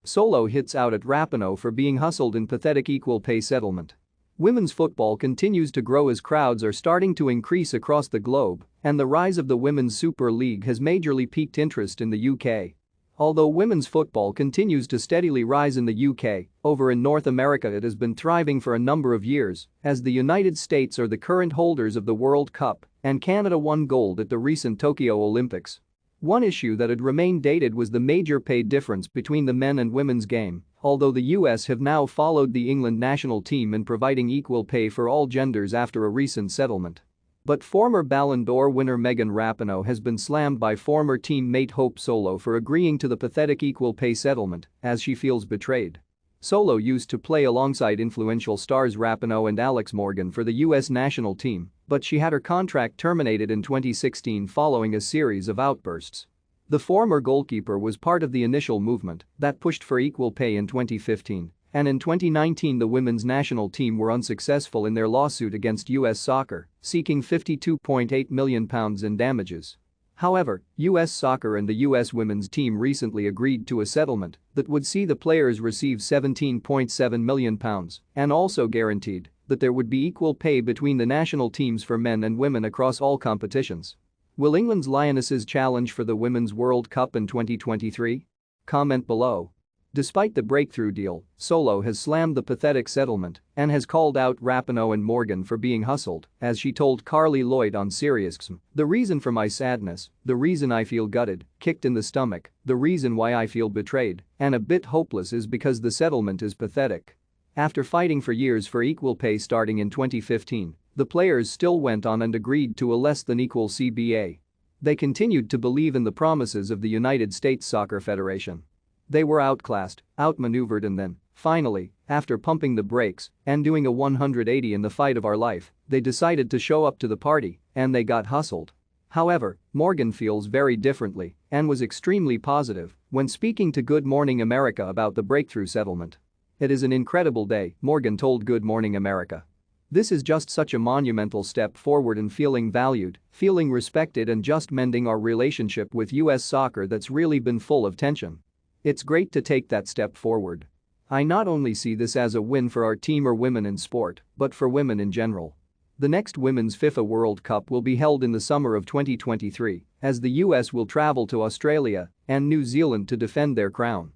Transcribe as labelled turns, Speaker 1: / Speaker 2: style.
Speaker 1: Solo hits out at Rapinoe for being hustled in pathetic equal pay settlement. Women's football continues to grow as crowds are starting to increase across the globe, and the rise of the Women's Super League has majorly piqued interest in the UK. Although women's football continues to steadily rise in the UK, over in North America it has been thriving for a number of years, as the United States are the current holders of the World Cup, and Canada won gold at the recent Tokyo Olympics. One issue that had remained dated was the major pay difference between the men and women's game, although the US have now followed the England national team in providing equal pay for all genders after a recent settlement. But former Ballon d'Or winner Megan Rapinoe has been slammed by former teammate Hope Solo for agreeing to the pathetic equal pay settlement, as she feels betrayed. Solo used to play alongside influential stars Rapinoe and Alex Morgan for the US national team, but she had her contract terminated in 2016 following a series of outbursts. The former goalkeeper was part of the initial movement that pushed for equal pay in 2015, and in 2019 the women's national team were unsuccessful in their lawsuit against US Soccer, seeking £52.8 million in damages. However, US Soccer and the US women's team recently agreed to a settlement that would see the players receive £17.7 million and also guaranteed that there would be equal pay between the national teams for men and women across all competitions. Will England's Lionesses challenge for the Women's World Cup in 2023? Comment below. Despite the breakthrough deal, Solo has slammed the pathetic settlement and has called out Rapinoe and Morgan for being hustled, as she told Carly Lloyd on SiriusXM, "The reason for my sadness, the reason I feel gutted, kicked in the stomach, the reason why I feel betrayed and a bit hopeless is because the settlement is pathetic." After fighting for years for equal pay starting in 2015, the players still went on and agreed to a less than equal CBA. They continued to believe in the promises of the United States Soccer Federation. They were outclassed, outmaneuvered, and then, finally, after pumping the brakes and doing a 180 in the fight of our life, they decided to show up to the party and they got hustled. However, Morgan feels very differently and was extremely positive when speaking to Good Morning America about the breakthrough settlement. "It is an incredible day," Morgan told Good Morning America. "This is just such a monumental step forward in feeling valued, feeling respected, and just mending our relationship with US Soccer that's really been full of tension. It's great to take that step forward. I not only see this as a win for our team or women in sport, but for women in general." The next Women's FIFA World Cup will be held in the summer of 2023, as the US will travel to Australia and New Zealand to defend their crown.